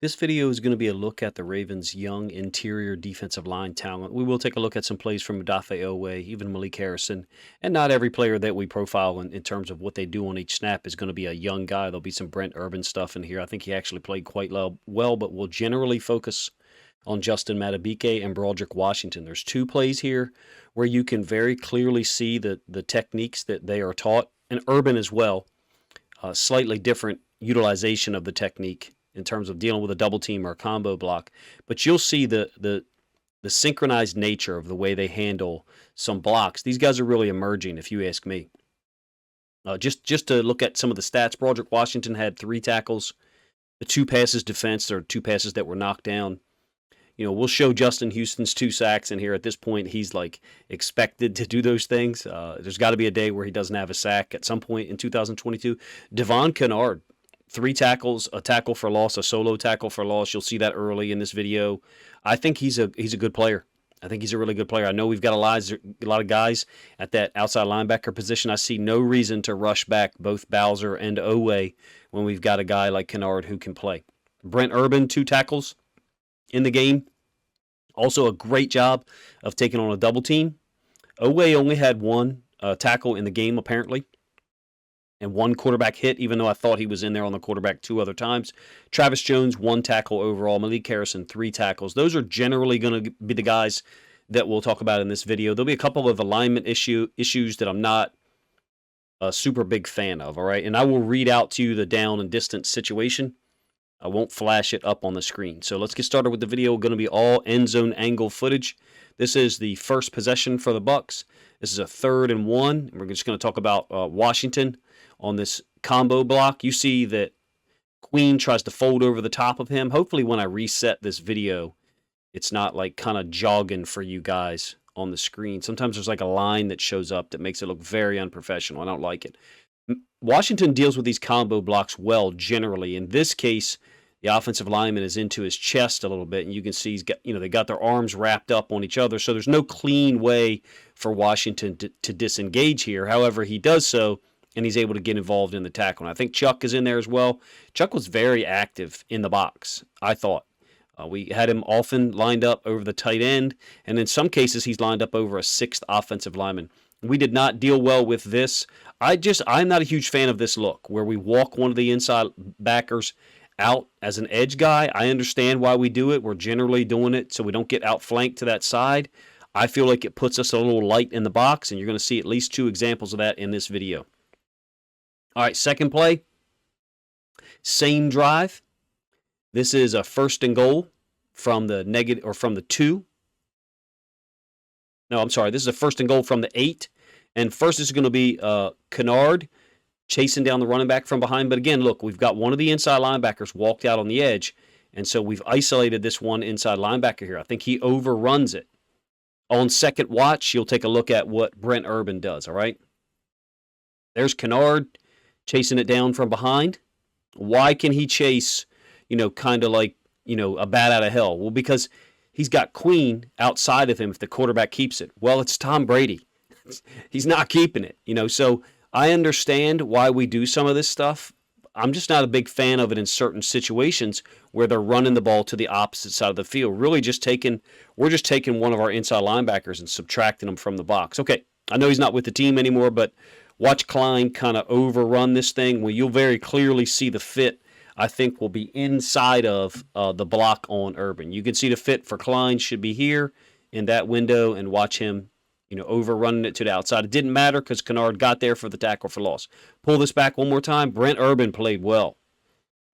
This video is going to be a look at the Ravens' young interior defensive line talent. We will take a look at some plays from Odafe Oweh, even Malik Harrison, and not every player that we profile in terms of what they do on each snap is going to be a young guy. There'll be some Brent Urban stuff in here. I think he actually played quite well, but we'll generally focus on Justin Madubuike and Broderick Washington. There's two plays here where you can very clearly see the techniques that they are taught, and Urban as well, slightly different utilization of the technique in terms of dealing with a double team or a combo block, but you'll see the synchronized nature of the way they handle some blocks. These guys are really emerging, if you ask me. Just to look at some of the stats, Broderick Washington had 3 tackles, the 2 passes defense. There are 2 passes that were knocked down. We'll show Justin Houston's 2 sacks in here. At this point, he's like expected to do those things. There's got to be a day where he doesn't have a sack at some point in 2022. Devon Kennard, 3 tackles, a tackle for loss, a solo tackle for loss. You'll see that early in this video. I think he's a good player. I think he's a really good player. I know we've got a lot of guys at that outside linebacker position. I see no reason to rush back both Bowser and Oweh when we've got a guy like Kennard who can play. Brent Urban, 2 tackles in the game. Also a great job of taking on a double team. Oweh only had 1 tackle in the game, apparently, and 1 quarterback hit, even though I thought he was in there on the quarterback 2 other times. Travis Jones, 1 tackle overall. Malik Harrison, 3 tackles. Those are generally going to be the guys that we'll talk about in this video. There'll be a couple of alignment issues that I'm not a super big fan of, all right? And I will read out to you the down and distance situation. I won't flash it up on the screen. So let's get started with the video. Going to be all end zone angle footage. This is the first possession for the BUCS. This is a 3rd and 1. And we're just going to talk about Washington on this combo block. You see that Queen tries to fold over the top of him. Hopefully when I reset this video, it's not like kind of jogging for you guys on the screen. Sometimes there's like a line that shows up that makes it look very unprofessional. I don't like it. Washington deals with these combo blocks well generally. In this case, the offensive lineman is into his chest a little bit, and you can see he's got, they got their arms wrapped up on each other. So there's no clean way for Washington to disengage here. However, he does so, and he's able to get involved in the tackle. And I think Chuck is in there as well. Chuck was very active in the box, I thought. We had him often lined up over the tight end, and in some cases he's lined up over a 6th offensive lineman. We did not deal well with this. I'm not a huge fan of this look where we walk one of the inside backers out as an edge guy. I understand why we do it. We're generally doing it so we don't get outflanked to that side. I feel like it puts us a little light in the box, and you're going to see at least 2 examples of that in this video. All right, second play, same drive. This is a 1st and goal from the negative or from the 2. No, I'm sorry. This is a 1st and goal from the 8. And first is going to be Kennard chasing down the running back from behind. But again, look, we've got one of the inside linebackers walked out on the edge. And so we've isolated this one inside linebacker here. I think he overruns it. On second watch, you'll take a look at what Brent Urban does, all right? There's Kennard chasing it down from behind. Why can he chase, kind of like, a bat out of hell? Well, because he's got Queen outside of him if the quarterback keeps it. Well, it's Tom Brady. He's not keeping it, So I understand why we do some of this stuff. I'm just not a big fan of it in certain situations where they're running the ball to the opposite side of the field. We're just taking one of our inside linebackers and subtracting them from the box. Okay, I know he's not with the team anymore, but watch Klein kind of overrun this thing. Well, you'll very clearly see the fit, I think, will be inside of the block on Urban. You can see the fit for Klein should be here in that window, and watch him, overrunning it to the outside. It didn't matter because Kennard got there for the tackle for loss. Pull this back one more time. Brent Urban played well.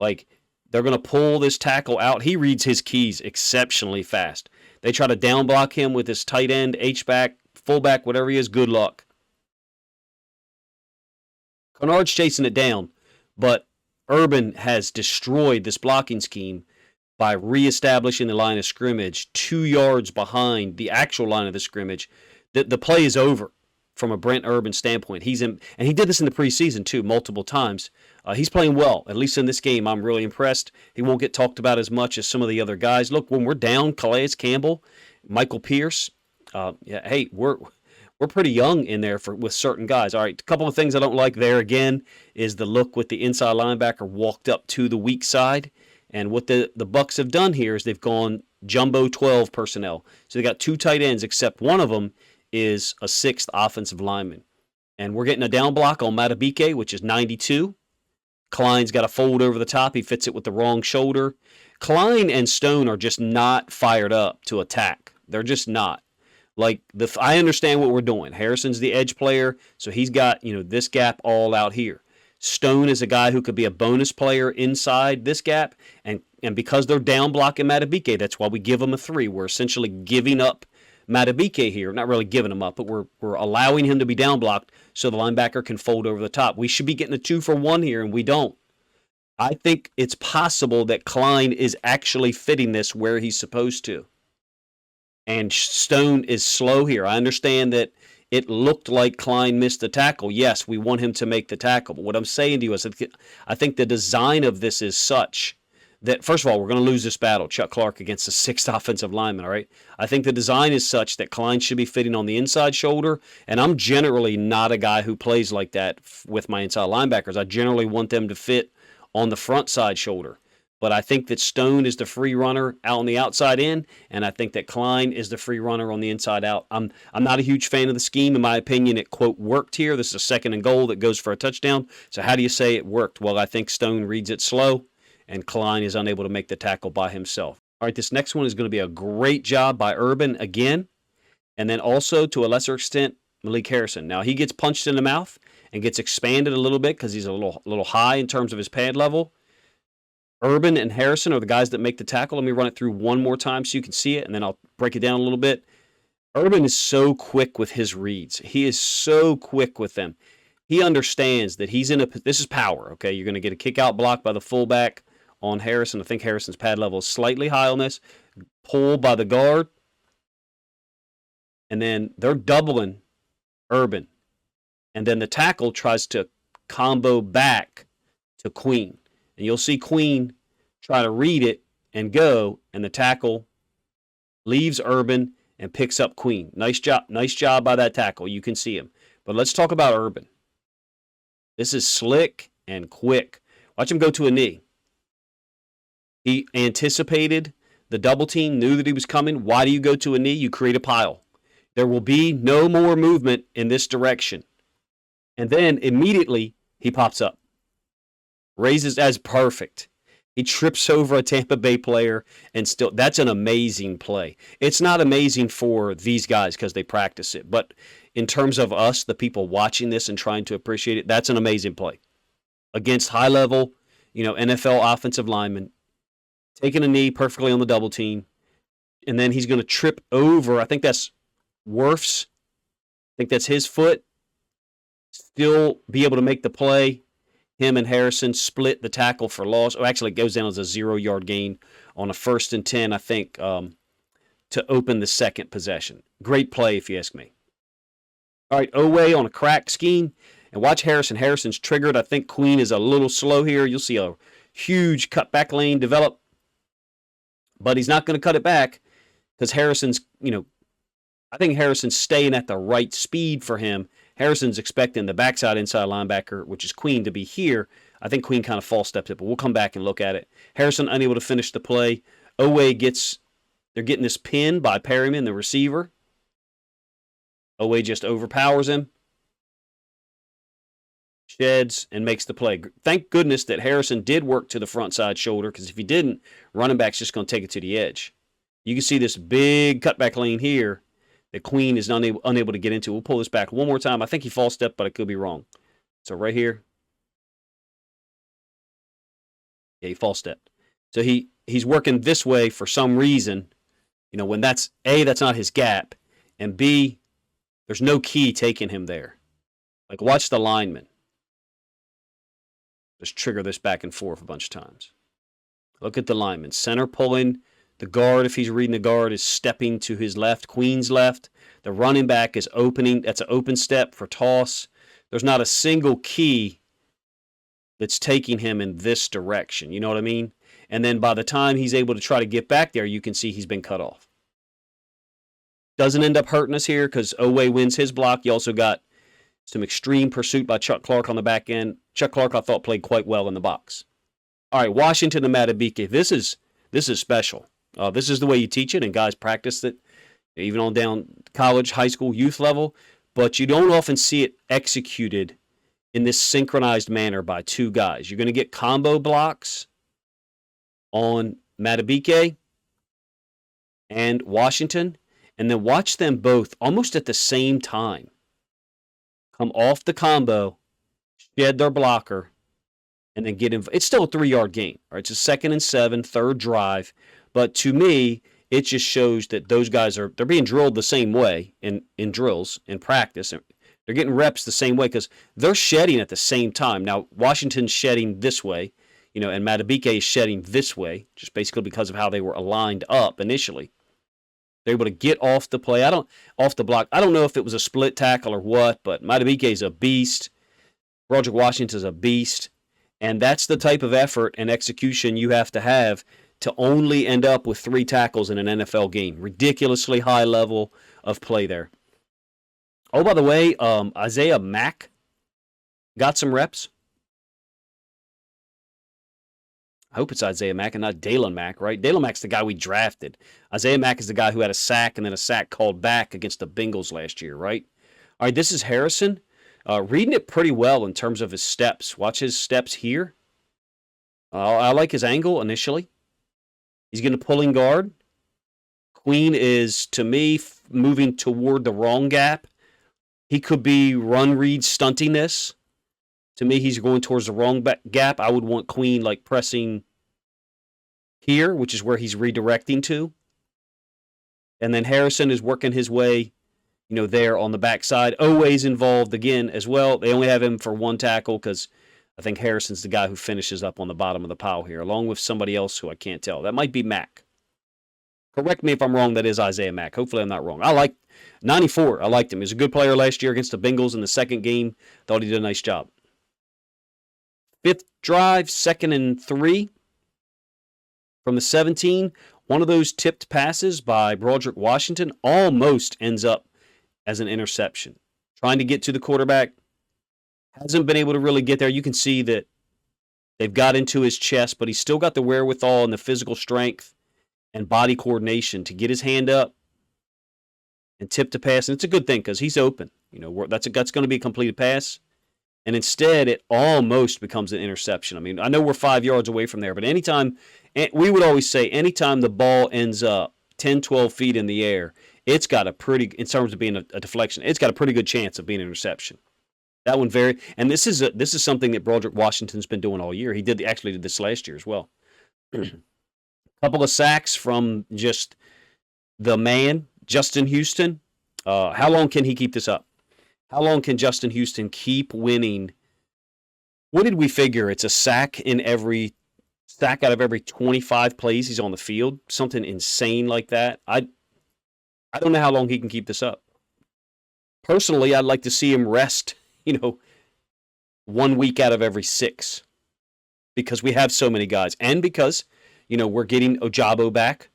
Like, they're going to pull this tackle out. He reads his keys exceptionally fast. They try to down block him with his tight end, H-back, fullback, whatever he is. Good luck. Kennard's chasing it down, but Urban has destroyed this blocking scheme by reestablishing the line of scrimmage 2 yards behind the actual line of the scrimmage. The play is over from a Brent Urban standpoint. And he did this in the preseason too, multiple times. He's playing well, at least in this game. I'm really impressed. He won't get talked about as much as some of the other guys. Look, when we're down, Calais Campbell, Michael Pierce, hey, we're pretty young in there with certain guys. All right, a couple of things I don't like there again is the look with the inside linebacker walked up to the weak side And what the BUCS have done here is they've gone jumbo 12 personnel. So they got 2 tight ends, except one of them is a 6th offensive lineman. And we're getting a down block on Matabike, which is 92. Klein's got a fold over the top. He fits it with the wrong shoulder. Klein and Stone are just not fired up to attack. They're just not. Like, I understand what we're doing. Harrison's the edge player, so he's got, this gap all out here. Stone is a guy who could be a bonus player inside this gap, and because they're down blocking Matabike, that's why we give him a 3. We're essentially giving up Matabike here. Not really giving him up, but we're allowing him to be down blocked so the linebacker can fold over the top. We should be getting a 2-for-1 here, and we don't. I think it's possible that Klein is actually fitting this where he's supposed to. And Stone is slow here. I understand that it looked like Klein missed the tackle. Yes, we want him to make the tackle. But what I'm saying to you is I think the design of this is such that, first of all, we're going to lose this battle, Chuck Clark against the 6th offensive lineman, all right? I think the design is such that Klein should be fitting on the inside shoulder, and I'm generally not a guy who plays like that with my inside linebackers. I generally want them to fit on the front side shoulder. But I think that Stone is the free runner out on the outside in, and I think that Klein is the free runner on the inside out. I'm not a huge fan of the scheme. In my opinion, it, quote, worked here. This is a 2nd and goal that goes for a touchdown. So how do you say it worked? Well, I think Stone reads it slow, and Klein is unable to make the tackle by himself. All right, this next one is going to be a great job by Urban again, and then also, to a lesser extent, Malik Harrison. Now, he gets punched in the mouth and gets expanded a little bit because he's a little high in terms of his pad level. Urban and Harrison are the guys that make the tackle. Let me run it through one more time so you can see it, and then I'll break it down a little bit. Urban is so quick with his reads. He is so quick with them. He understands that he's in this is power, okay? You're going to get a kick-out block by the fullback on Harrison. I think Harrison's pad level is slightly high on this. Pull by the guard. And then they're doubling Urban. And then the tackle tries to combo back to Queen. And you'll see Queen try to read it and go, and the tackle leaves Urban and picks up Queen. Nice job by that tackle. You can see him. But let's talk about Urban. This is slick and quick. Watch him go to a knee. He anticipated the double team, knew that he was coming. Why do you go to a knee? You create a pile. There will be no more movement in this direction. And then immediately he pops up. Raises as perfect. He trips over a Tampa Bay player, and still, that's an amazing play. It's not amazing for these guys because they practice it, but in terms of us, the people watching this and trying to appreciate it, that's an amazing play. Against high-level, NFL offensive linemen, taking a knee perfectly on the double team, and then he's going to trip over, I think that's Wirfs, I think that's his foot, still be able to make the play. Him and Harrison split the tackle for loss. Oh, actually, it goes down as a 0-yard gain on a 1st and 10, I think, to open the second possession. Great play, if you ask me. All right, Oweh on a crack scheme. And watch Harrison. Harrison's triggered. I think Queen is a little slow here. You'll see a huge cutback lane develop. But he's not going to cut it back because Harrison's, I think Harrison's staying at the right speed for him. Harrison's expecting the backside inside linebacker, which is Queen, to be here. I think Queen kind of false steps it, but we'll come back and look at it. Harrison unable to finish the play. Oweh they're getting this pin by Perryman, the receiver. Oweh just overpowers him. Sheds and makes the play. Thank goodness that Harrison did work to the front side shoulder, because if he didn't, running back's just going to take it to the edge. You can see this big cutback lane here that Queen is unable to get into. We'll pull this back one more time. I think he false stepped, but I could be wrong. So right here. Yeah, he false stepped. So he's working this way for some reason. When that's A, that's not his gap, and B, there's no key taking him there. Like, watch the lineman. Just trigger this back and forth a bunch of times. Look at the lineman. Center pulling. The guard, if he's reading the guard, is stepping to his left, Queen's left. The running back is opening. That's an open step for toss. There's not a single key that's taking him in this direction. You know what I mean? And then by the time he's able to try to get back there, you can see he's been cut off. Doesn't end up hurting us here because Oweh wins his block. You also got some extreme pursuit by Chuck Clark on the back end. Chuck Clark, I thought, played quite well in the box. All right, Washington and Matabike. This is special. This is the way you teach it, and guys practice it, even on down college, high school, youth level. But you don't often see it executed in this synchronized manner by two guys. You're going to get combo blocks on Matabike and Washington, and then watch them both almost at the same time come off the combo, shed their blocker, and then get in. It's still a 3-yard gain. Right? It's a 2nd and 7, third drive. But to me, it just shows that those guys they're being drilled the same way in drills, in practice. They're getting reps the same way because they're shedding at the same time. Now, Washington's shedding this way, and Matabike is shedding this way, just basically because of how they were aligned up initially. They're able to get off the play. Off the block. I don't know if it was a split tackle or what, but Matabike is a beast. Broderick Washington's a beast. And that's the type of effort and execution you have to only end up with 3 tackles in an NFL game. Ridiculously high level of play there. Oh, by the way, Isaiah Mack got some reps. I hope it's Isaiah Mack and not Dalen Mack, right? Dalen Mack's the guy we drafted. Isaiah Mack is the guy who had a sack and then a sack called back against the Bengals last year, right? All right, this is Harrison. Reading it pretty well in terms of his steps. Watch his steps here. I like his angle initially. He's going to pulling guard. Queen is, to me, moving toward the wrong gap. He could be run read stunting this. To me, he's going towards the wrong gap. I would want Queen like pressing here, which is where he's redirecting to. And then Harrison is working his way, there on the backside. Oweh's involved again as well. They only have him for 1 tackle because I think Harrison's the guy who finishes up on the bottom of the pile here, along with somebody else who I can't tell. That might be Mack. Correct me if I'm wrong. That is Isaiah Mack. Hopefully I'm not wrong. I like 94. I liked him. He was a good player last year against the Bengals in the second game. Thought he did a nice job. 5th drive, 2nd and 3 from the 17. One of those tipped passes by Broderick Washington almost ends up as an interception. Trying to get to the quarterback. Hasn't been able to really get there. You can see that they've got into his chest, but he's still got the wherewithal and the physical strength and body coordination to get his hand up and tip the pass. And it's a good thing because he's open. That's going to be a completed pass. And instead, it almost becomes an interception. I mean, I know we're 5 yards away from there, but we would always say anytime the ball ends up 10, 12 feet in the air, it's got a pretty, in terms of being a deflection, it's got a pretty good chance of being an interception. That one and this is something that Broderick Washington's been doing all year. He actually did this last year as well. Couple of sacks from just the man, Justin Houston. How long can he keep this up? How long can Justin Houston keep winning? What did we figure? It's a sack out of every 25 plays he's on the field. Something insane like that. I don't know how long he can keep this up. Personally, I'd like to see him rest, 1 week out of every 6. Because we have so many guys. And because, we're getting Ojabo back.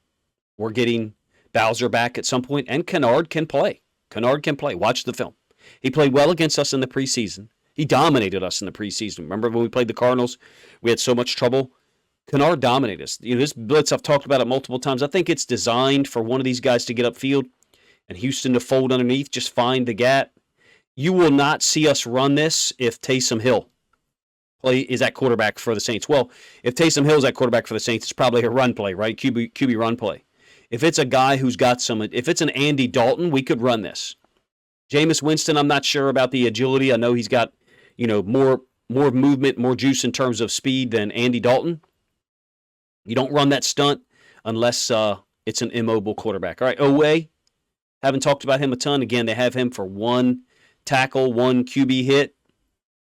We're getting Bowser back at some point. And Kennard can play. Watch the film. He played well against us in the preseason. He dominated us in the preseason. Remember when we played the Cardinals? We had so much trouble. Kennard dominated us. This blitz, I've talked about it multiple times. I think it's designed for one of these guys to get upfield and Houston to fold underneath, just find the gap. You will not see us run this if Taysom Hill is at quarterback for the Saints. Well, if Taysom Hill is at quarterback for the Saints, it's probably a run play, right? QB run play. If it's a guy who's got if it's an Andy Dalton, we could run this. Jameis Winston, I'm not sure about the agility. I know he's got, more movement, more juice in terms of speed than Andy Dalton. You don't run that stunt unless it's an immobile quarterback. All right, Oweh, haven't talked about him a ton. Again, they have him for 1 tackle, 1 QB hit.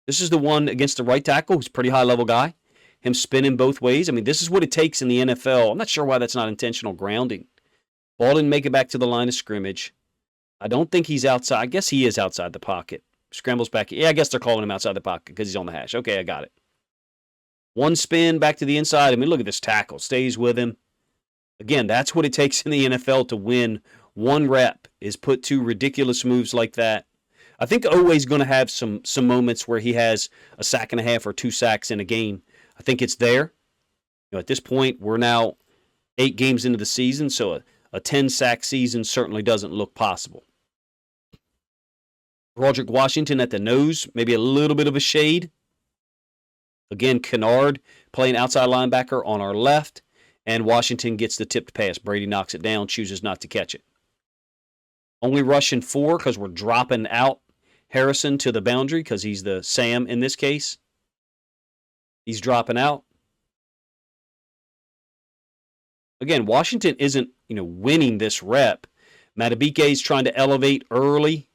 This is the one against the right tackle, who's a pretty high-level guy. Him spinning both ways. I mean, this is what it takes in the NFL. I'm not sure why that's not intentional grounding. Ball didn't make it back to the line of scrimmage. I don't think he's outside. I guess he is outside the pocket. Scrambles back. Yeah, I guess they're calling him outside the pocket because he's on the hash. Okay, I got it. 1 spin back to the inside. I mean, look at this tackle. Stays with him. Again, that's what it takes in the NFL to win. 1 rep is put 2 ridiculous moves like that. I think Oweh's going to have some moments where he has a sack and a half or 2 sacks in a game. I think it's there. At this point, we're now 8 games into the season, so a 10-sack season certainly doesn't look possible. Broderick Washington at the nose, maybe a little bit of a shade. Again, Kennard playing outside linebacker on our left, and Washington gets the tipped pass. Brady knocks it down, chooses not to catch it. Only rushing 4 because we're dropping out Harrison to the boundary because he's the Sam in this case. He's dropping out. Again, Washington isn't, winning this rep. Madubuike's trying to elevate early.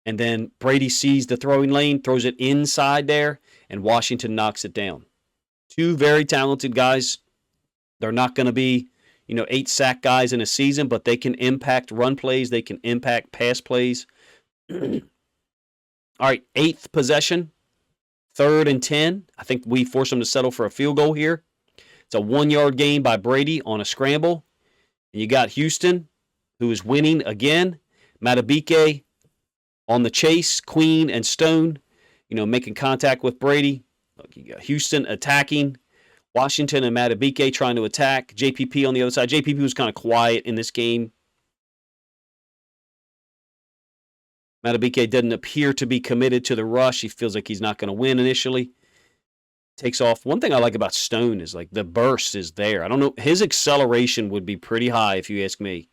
And then Brady sees the throwing lane, throws it inside there, and Washington knocks it down. 2 very talented guys. They're not going to be, 8-sack guys in a season, but they can impact run plays. They can impact pass plays. All right, 8th possession, 3rd and 10. I think we force them to settle for a field goal here. It's a 1-yard gain by Brady on a scramble. And you got Houston, who is winning again. Madubuike on the chase, Queen and Stone, making contact with Brady. You got Houston attacking. Washington and Madubuike trying to attack. JPP on the other side. JPP was kind of quiet in this game. Madubuike doesn't appear to be committed to the rush. He feels like he's not going to win initially. Takes off. One thing I like about Stone is the burst is there. I don't know. His acceleration would be pretty high if you ask me.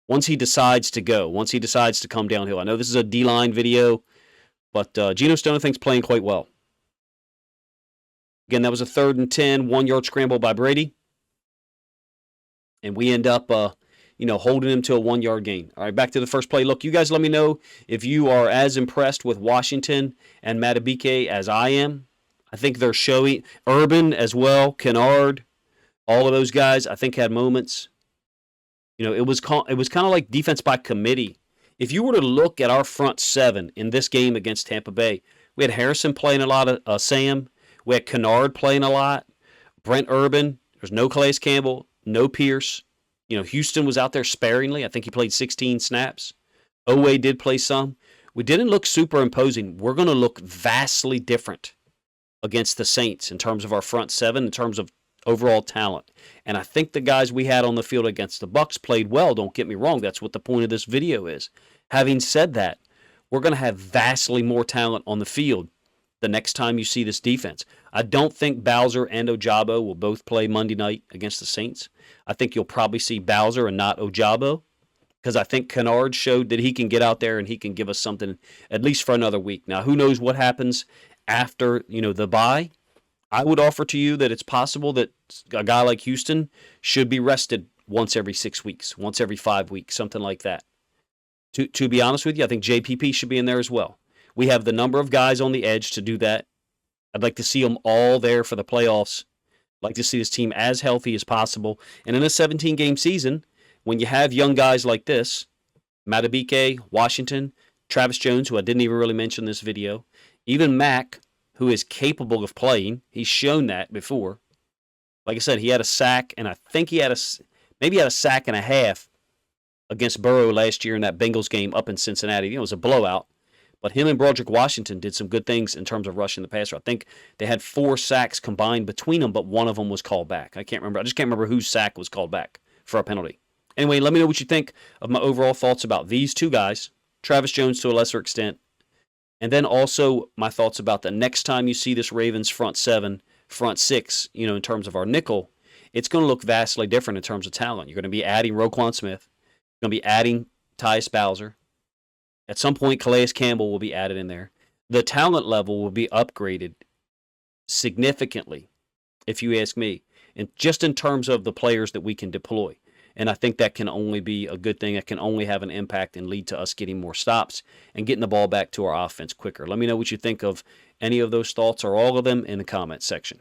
Once he decides to go, once he decides to come downhill. I know this is a D-line video, but Geno Stone I think is playing quite well. Again, that was a 3rd and 10, 1-yard scramble by Brady. And we end up, holding him to a 1-yard gain. All right, back to the first play. Look, you guys let me know if you are as impressed with Washington and Madubuike as I am. I think they're showing Urban as well, Kennard, all of those guys, I think had moments. It was kind of like defense by committee. If you were to look at our front 7 in this game against Tampa Bay, we had Harrison playing a lot of Sam. We had Kennard playing a lot. Brent Urban. There's no Calais Campbell, no Pierce. Houston was out there sparingly. I think he played 16 snaps. Owe did play some. We didn't look super imposing. We're going to look vastly different against the Saints in terms of our front 7, in terms of overall talent. And I think the guys we had on the field against the BUCS played well. Don't get me wrong. That's what the point of this video is. Having said that, we're going to have vastly more talent on the field the next time you see this defense. I don't think Bowser and Ojabo will both play Monday night against the Saints. I think you'll probably see Bowser and not Ojabo because I think Kennard showed that he can get out there and he can give us something at least for another week. Now, who knows what happens after, the bye. I would offer to you that it's possible that a guy like Houston should be rested once every 6 weeks, once every 5 weeks, something like that. To be honest with you, I think JPP should be in there as well. We have the number of guys on the edge to do that. I'd like to see them all there for the playoffs. I'd like to see this team as healthy as possible. And in a 17-game season, when you have young guys like this, Madubuike, Washington, Travis Jones, who I didn't even really mention in this video, even Mack, who is capable of playing. He's shown that before. Like I said, he had a sack, and I think he had maybe a sack and a half against Burrow last year in that Bengals game up in Cincinnati. It was a blowout. But him and Broderick Washington did some good things in terms of rushing the passer. I think they had 4 sacks combined between them, but one of them was called back. I can't remember. I just can't remember whose sack was called back for a penalty. Anyway, let me know what you think of my overall thoughts about these 2 guys, Travis Jones to a lesser extent, and then also my thoughts about the next time you see this Ravens front 7, front 6, in terms of our nickel, it's going to look vastly different in terms of talent. You're going to be adding Roquan Smith. You're going to be adding Tyus Bowser. At some point, Calais Campbell will be added in there. The talent level will be upgraded significantly, if you ask me, and just in terms of the players that we can deploy. And I think that can only be a good thing. It can only have an impact and lead to us getting more stops and getting the ball back to our offense quicker. Let me know what you think of any of those thoughts or all of them in the comments section.